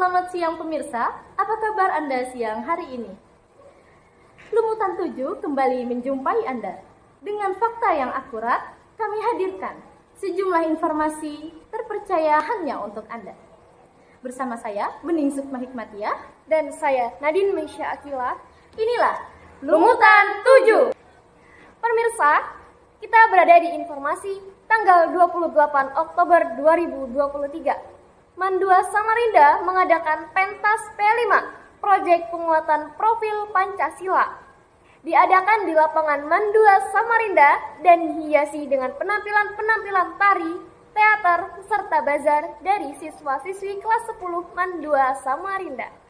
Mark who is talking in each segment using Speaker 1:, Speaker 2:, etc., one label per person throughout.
Speaker 1: Selamat siang pemirsa, apa kabar Anda siang hari ini? Lumutan 7 kembali menjumpai Anda. Dengan fakta yang akurat, kami hadirkan sejumlah informasi terpercaya hanya untuk Anda. Bersama saya, Bening Sukma Hikmatiah, dan saya, Nadine Meisha Akila. Inilah Lumutan 7. Pemirsa, kita berada di informasi tanggal 28 Oktober 2023. Mandua Samarinda mengadakan pentas P5, proyek penguatan profil Pancasila. Diadakan di lapangan Mandua Samarinda dan dihiasi dengan penampilan-penampilan tari, teater, serta bazar dari siswa-siswi kelas 10 Mandua Samarinda.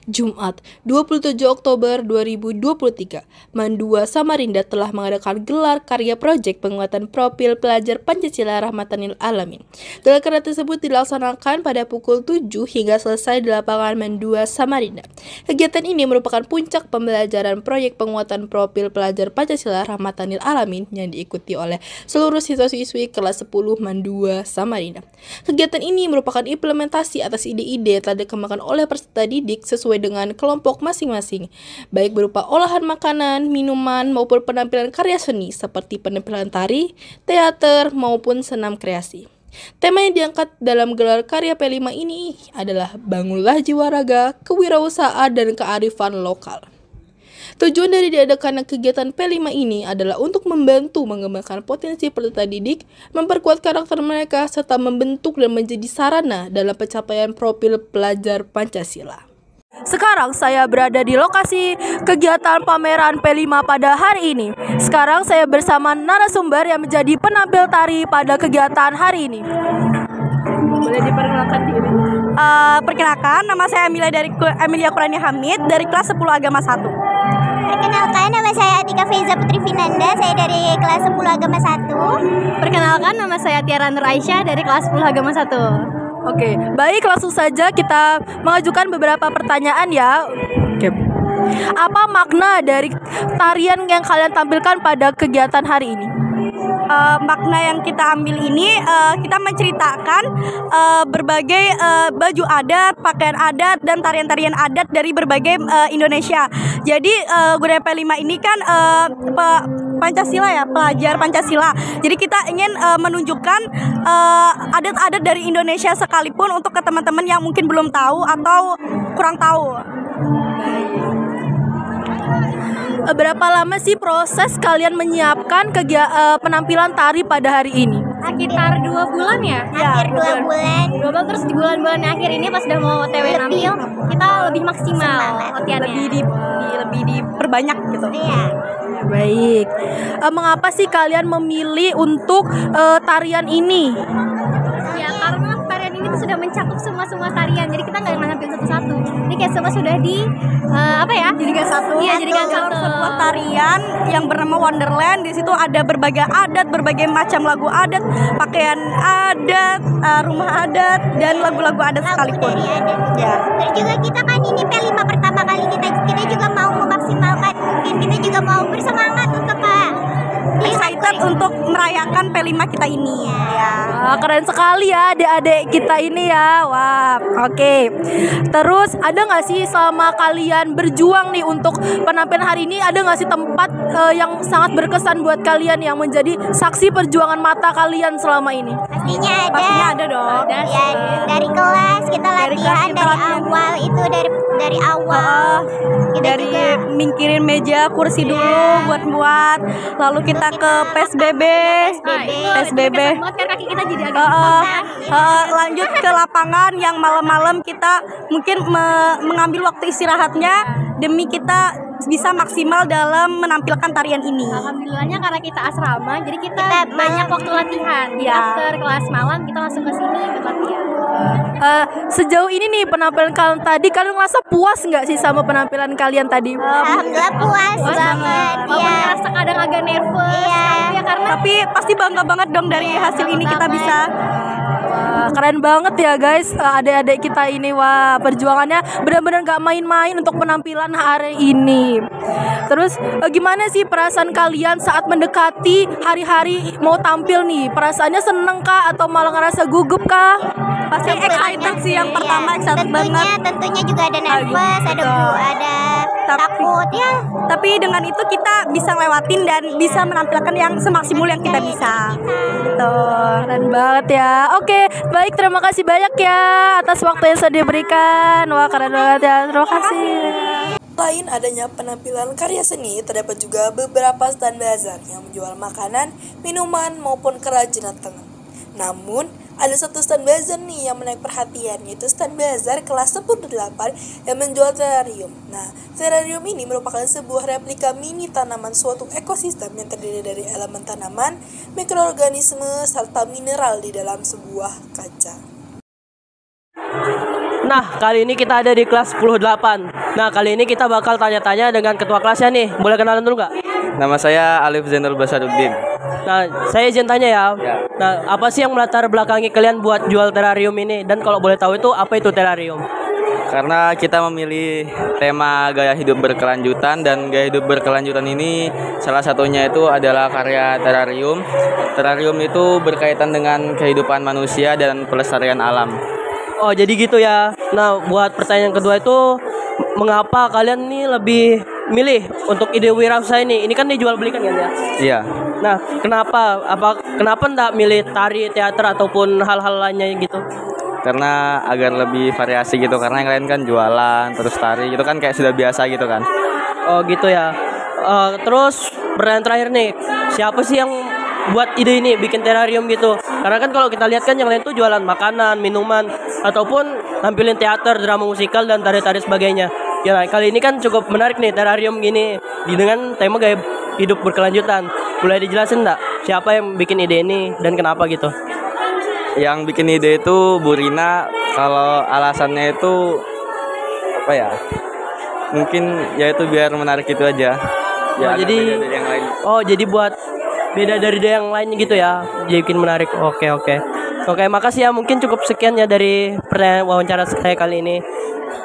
Speaker 2: Jumat, 27 Oktober 2023, Mandua Samarinda telah mengadakan gelar karya proyek penguatan profil pelajar Pancasila Rahmatanil Alamin. Gelar karya tersebut dilaksanakan pada pukul 7 hingga selesai di lapangan Mandua Samarinda. Kegiatan ini merupakan puncak pembelajaran proyek penguatan profil pelajar Pancasila Rahmatanil Alamin yang diikuti oleh seluruh siswa-siswi kelas 10 Mandua Samarinda. Kegiatan ini merupakan implementasi atas ide-ide yang telah dikembangkan oleh peserta didik sesuai dengan kelompok masing-masing, baik berupa olahan makanan, minuman, maupun penampilan karya seni seperti penampilan tari, teater, maupun senam kreasi. Tema yang diangkat dalam gelar karya P5 ini adalah bangunlah jiwa raga, kewirausahaan, dan kearifan lokal. Tujuan dari diadakannya kegiatan P5 ini adalah untuk membantu mengembangkan potensi peserta didik, memperkuat karakter mereka, serta membentuk dan menjadi sarana dalam pencapaian profil pelajar Pancasila. Sekarang saya berada di lokasi kegiatan pameran P5 pada hari ini. Sekarang saya bersama narasumber yang menjadi penampil tari pada kegiatan hari ini. Boleh diperkenalkan diri?
Speaker 3: Perkenalkan, nama saya Emilia Qurani Hamid dari kelas 10 Agama 1.
Speaker 4: Perkenalkan, nama saya Atika Faiza Putri Finanda, saya dari kelas 10 Agama 1.
Speaker 5: Perkenalkan, nama saya Tiara Nur Aisyah dari kelas 10 Agama 1.
Speaker 2: Oke, baik, langsung saja kita mengajukan beberapa pertanyaan ya. Oke. Apa makna dari tarian yang kalian tampilkan pada kegiatan hari ini?
Speaker 3: Makna yang kita ambil ini, kita menceritakan berbagai baju adat, pakaian adat, dan tarian-tarian adat dari berbagai Indonesia. Jadi budaya P5 ini kan Pancasila ya, pelajar Pancasila. Jadi kita ingin menunjukkan adat-adat dari Indonesia sekalipun untuk ke teman-teman yang mungkin belum tahu atau kurang tahu.
Speaker 2: Berapa lama sih proses kalian menyiapkan penampilan tari pada hari ini?
Speaker 5: Sekitar 2 bulan ya?
Speaker 4: Hampir 2 bulan.
Speaker 5: 2 bulan, terus di bulan-bulan akhir ini pas udah mau OTW nampil, kita lebih maksimal latihannya.
Speaker 3: Lebih diperbanyak gitu.
Speaker 4: Iya.
Speaker 2: Baik. Mengapa sih kalian memilih untuk tarian ini?
Speaker 5: Ya karena tarian ini tuh sudah mencakup semua tarian, jadi kita nggak nampil satu-satu. Ini kayak semua sudah
Speaker 3: Jadikan satu.
Speaker 5: Iya, jadikan satu.
Speaker 3: Sebuah tarian yang bernama Wonderland. Di situ ada berbagai adat, berbagai macam lagu adat, pakaian adat, rumah adat, dan lagu-lagu adat sekalipun.
Speaker 4: Dari adat.
Speaker 3: Ya.
Speaker 4: Terus juga kita kan ini P5 pertama kali kita juga mau memaksimalkan, mungkin kita juga mau bersemangat untuk
Speaker 3: Excited untuk merayakan P5 kita ini. Ya.
Speaker 2: Wah, keren sekali ya adik-adik kita ini ya. Wah, oke. Terus ada nggak sih selama kalian berjuang nih untuk penampilan hari ini, ada nggak sih tempat yang sangat berkesan buat kalian yang menjadi saksi perjuangan mata kalian selama ini?
Speaker 4: Pastinya
Speaker 3: Pastinya ada dong.
Speaker 4: Ya, dari kelas kita latihan dari awal itu dari awal. Kita
Speaker 3: Dari
Speaker 4: juga
Speaker 3: mingkirin meja, kursi dulu buat lalu kita ke PSBB.
Speaker 5: PSBB. Banget kan kaki kita jadi agak
Speaker 3: Lanjut ke lapangan yang malam-malam kita mungkin mengambil waktu istirahatnya demi kita bisa maksimal dalam menampilkan tarian ini.
Speaker 5: Alhamdulillahnya karena kita asrama, jadi kita banyak waktu latihan. Jadi after kelas malam kita langsung ke sini buat latihan.
Speaker 2: Sejauh ini nih penampilan kalian tadi, kalian ngerasa puas nggak sih sama penampilan kalian tadi?
Speaker 4: Alhamdulillah puas banget.
Speaker 5: Walaupun ngerasa kadang agak nervous,
Speaker 4: Iya.
Speaker 5: ya karena
Speaker 3: Tapi pasti bangga banget dong dari hasil ini kita bisa Wah, keren banget ya guys, adik-adik kita ini. Wah, perjuangannya benar-benar gak main-main untuk penampilan hari ini. Terus gimana sih perasaan kalian saat mendekati hari-hari mau tampil nih? Perasaannya seneng kah atau malah ngerasa gugup kah? Pasti excited sih yang pertama, excited banget.
Speaker 4: Tentunya juga ada nervous, ada takut ya.
Speaker 3: Tapi dengan itu kita bisa ngelewatin dan bisa menampilkan yang semaksimal yang kita bisa. Tuh, keren banget ya. Oke, baik, terima kasih banyak ya atas waktu yang sudah diberikan. Wah, keren banget ya. Terima kasih.
Speaker 2: Selain adanya penampilan karya seni, terdapat juga beberapa stand bazar yang menjual makanan, minuman, maupun kerajinan tangan. Namun, ada satu stand bazar nih yang menarik perhatian, yaitu stand bazar kelas 10-8 yang menjual terrarium. Nah, terrarium ini merupakan sebuah replika mini tanaman suatu ekosistem yang terdiri dari elemen tanaman, mikroorganisme, serta mineral di dalam sebuah kaca.
Speaker 6: Nah, kali ini kita ada di kelas 10-8. Nah, kali ini kita bakal tanya-tanya dengan ketua kelasnya nih. Boleh kenalan dulu nggak?
Speaker 7: Nama saya Alif Zainul Basaruddin.
Speaker 6: Nah, saya izin tanya ya. Nah, apa sih yang melatar belakangi kalian buat jual terrarium ini? Dan kalau boleh tahu itu apa itu terrarium?
Speaker 7: Karena kita memilih tema gaya hidup berkelanjutan, dan gaya hidup berkelanjutan ini salah satunya itu adalah karya terrarium. Terrarium itu berkaitan dengan kehidupan manusia dan pelestarian alam.
Speaker 6: Oh, jadi gitu ya. Nah, buat pertanyaan kedua itu, mengapa kalian nih lebih milih untuk ide wirausaha ini? Ini kan dijual belikan kan ya?
Speaker 7: Iya.
Speaker 6: Nah, kenapa enggak milih tari, teater ataupun hal-hal lainnya gitu?
Speaker 7: Karena agar lebih variasi gitu. Karena yang lain kan jualan, terus tari gitu kan kayak sudah biasa gitu kan.
Speaker 6: Oh, gitu ya. Terus pertanyaan terakhir nih, siapa sih yang buat ide ini bikin terrarium gitu? Karena kan kalau kita lihat kan yang lain tuh jualan makanan, minuman, ataupun tampilin teater, drama musikal, dan tari-tari sebagainya. Ya, nah, kali ini kan cukup menarik nih terrarium gini dengan tema gaya hidup berkelanjutan. Boleh dijelasin enggak siapa yang bikin ide ini dan kenapa gitu?
Speaker 7: Yang bikin ide itu Bu Rina. Kalau alasannya itu apa ya? Mungkin ya itu biar menarik itu aja. Ya,
Speaker 6: jadi
Speaker 7: beda dari yang lain.
Speaker 6: Oh, jadi buat beda dari yang lainnya gitu ya. Jadi bikin menarik. Oke. Oke, makasih ya. Mungkin cukup sekian ya dari pertanyaan wawancara saya kali ini.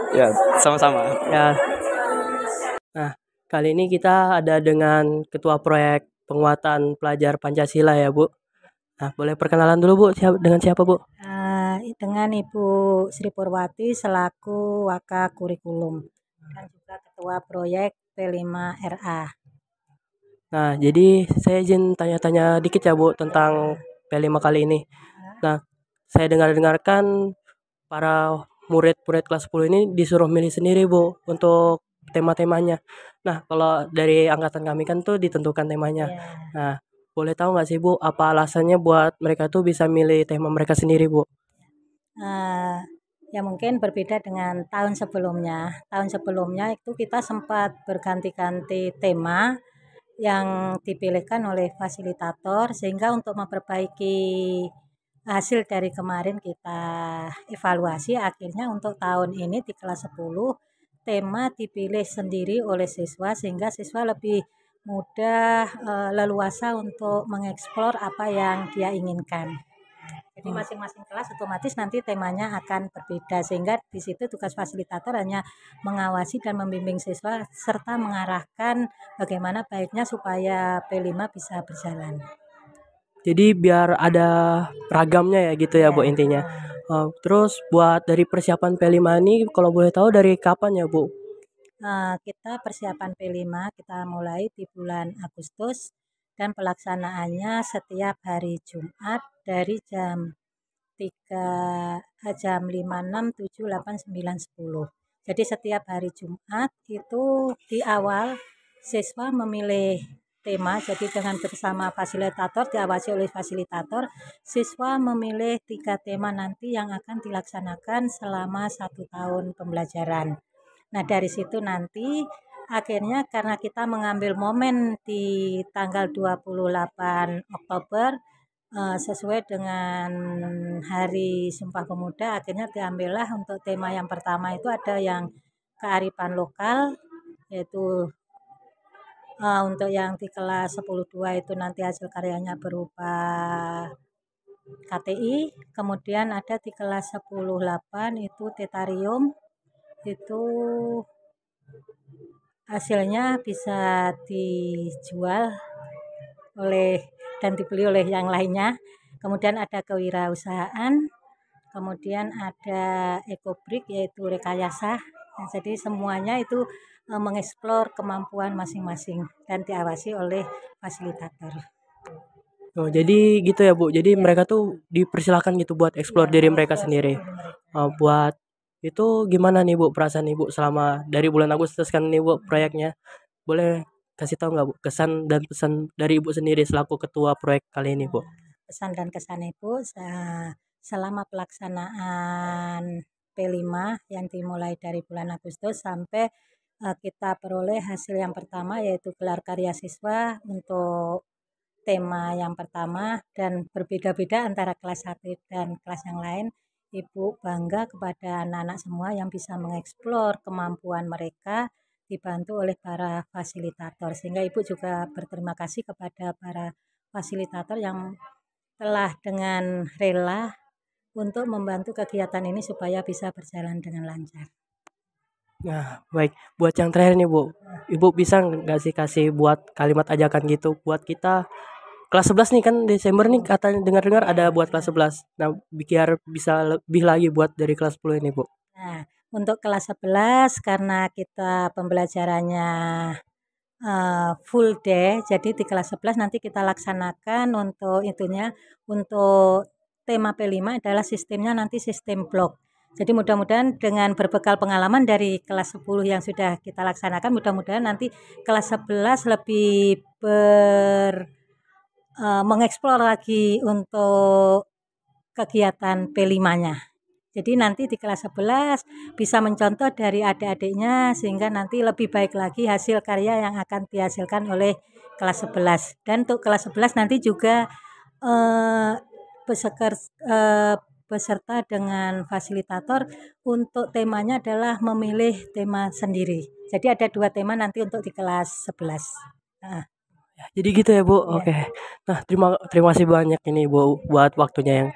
Speaker 7: Ya, sama-sama.
Speaker 6: Ya. Nah, kali ini kita ada dengan ketua proyek penguatan pelajar Pancasila ya, Bu. Nah, boleh perkenalan dulu, Bu. Dengan siapa, Bu?
Speaker 8: Dengan Ibu Sri Purwati selaku Waka Kurikulum dan juga ketua proyek P5RA.
Speaker 6: Nah, jadi saya izin tanya-tanya dikit ya, Bu, tentang P5 kali ini. Nah, saya dengarkan para murid-murid kelas 10 ini disuruh milih sendiri, Bu, untuk tema-temanya. Nah, kalau dari angkatan kami kan tuh ditentukan temanya. Nah, boleh tahu nggak sih, Bu, apa alasannya buat mereka tuh bisa milih tema mereka sendiri, Bu?
Speaker 8: Ya mungkin berbeda dengan tahun sebelumnya. Tahun sebelumnya itu kita sempat berganti-ganti tema yang dipilihkan oleh fasilitator, sehingga untuk memperbaiki hasil dari kemarin kita evaluasi, akhirnya untuk tahun ini di kelas 10 tema dipilih sendiri oleh siswa, sehingga siswa lebih mudah leluasa untuk mengeksplor apa yang dia inginkan. Jadi masing-masing kelas otomatis nanti temanya akan berbeda, sehingga di situ tugas fasilitator hanya mengawasi dan membimbing siswa serta mengarahkan bagaimana baiknya supaya P5 bisa berjalan.
Speaker 6: Jadi biar ada ragamnya ya gitu ya, Bu, intinya. Terus buat dari persiapan P5 ini kalau boleh tahu dari kapan ya, Bu?
Speaker 8: Kita persiapan P5 kita mulai di bulan Agustus dan pelaksanaannya setiap hari Jumat dari jam 5, 6, 7, 8, 9, 10. Jadi setiap hari Jumat itu di awal siswa memilih tema, jadi dengan bersama fasilitator, diawasi oleh fasilitator, siswa memilih 3 tema nanti yang akan dilaksanakan selama 1 tahun pembelajaran. Nah, dari situ nanti akhirnya karena kita mengambil momen di tanggal 28 Oktober sesuai dengan Hari Sumpah Pemuda, akhirnya diambillah untuk tema yang pertama itu ada yang kearifan lokal, yaitu untuk yang di kelas 10-2 itu nanti hasil karyanya berupa KTI, kemudian ada di kelas 10-8 itu tetarium, itu hasilnya bisa dijual oleh dan dibeli oleh yang lainnya. Kemudian ada kewirausahaan, kemudian ada ekobrik yaitu rekayasa. Nah, jadi semuanya itu mengeksplor kemampuan masing-masing dan diawasi oleh fasilitator.
Speaker 6: Oh, jadi gitu ya Bu. Jadi mereka tuh dipersilakan gitu buat eksplor diri mereka sendiri. Buat itu gimana nih Bu perasaan Ibu selama dari bulan Agustus kan nih Bu proyeknya? Boleh kasih tahu nggak Bu kesan dan pesan dari Ibu sendiri selaku ketua proyek kali ini Bu?
Speaker 8: Pesan dan kesan Ibu selama pelaksanaan P5 yang dimulai dari bulan Agustus sampai kita peroleh hasil yang pertama yaitu gelar karya siswa untuk tema yang pertama dan berbeda-beda antara kelas 1 dan kelas yang lain. Ibu bangga kepada anak-anak semua yang bisa mengeksplor kemampuan mereka dibantu oleh para fasilitator, sehingga Ibu juga berterima kasih kepada para fasilitator yang telah dengan rela untuk membantu kegiatan ini supaya bisa berjalan dengan lancar.
Speaker 6: Nah, baik. Buat yang terakhir nih Bu, Ibu bisa nggak sih kasih buat kalimat ajakan gitu buat kita kelas 11 nih kan Desember nih katanya dengar-dengar ada buat kelas 11. Nah, biar bisa lebih lagi buat dari kelas 10 ini Bu.
Speaker 8: Nah, untuk kelas 11 karena kita pembelajarannya full day, jadi di kelas 11 nanti kita laksanakan untuk untuk tema P5 adalah sistemnya nanti sistem blok. Jadi mudah-mudahan dengan berbekal pengalaman dari kelas 10 yang sudah kita laksanakan, mudah-mudahan nanti kelas 11 lebih mengeksplor lagi untuk kegiatan P5-nya. Jadi nanti di kelas 11 bisa mencontoh dari adik-adiknya sehingga nanti lebih baik lagi hasil karya yang akan dihasilkan oleh kelas 11. Dan untuk kelas 11 nanti juga beserta dengan fasilitator untuk temanya adalah memilih tema sendiri. Jadi ada 2 tema nanti untuk di kelas 11.
Speaker 6: Jadi gitu ya Bu. Oke. Nah, terima kasih banyak ini Bu buat waktunya yang.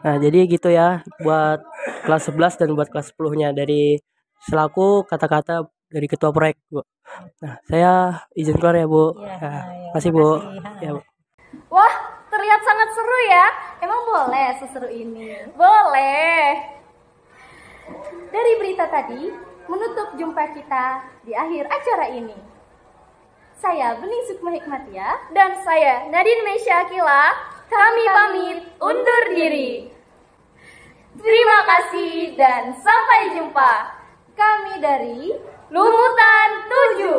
Speaker 6: Nah, jadi gitu ya buat kelas 11 dan buat kelas 10-nya dari selaku kata-kata dari ketua proyek Bu. Nah, saya izin keluar ya Bu. Makasih Bu. Ya, Bu.
Speaker 1: Wah, terlihat sangat seru ya. Emang boleh seseru ini? Boleh. Dari berita tadi menutup jumpa kita di akhir acara ini. Saya Bening Sukma Hikmatia dan saya Nadine Meisya Akila. Kami pamit undur diri. Terima kasih dan sampai jumpa. Kami dari Lumutan 7.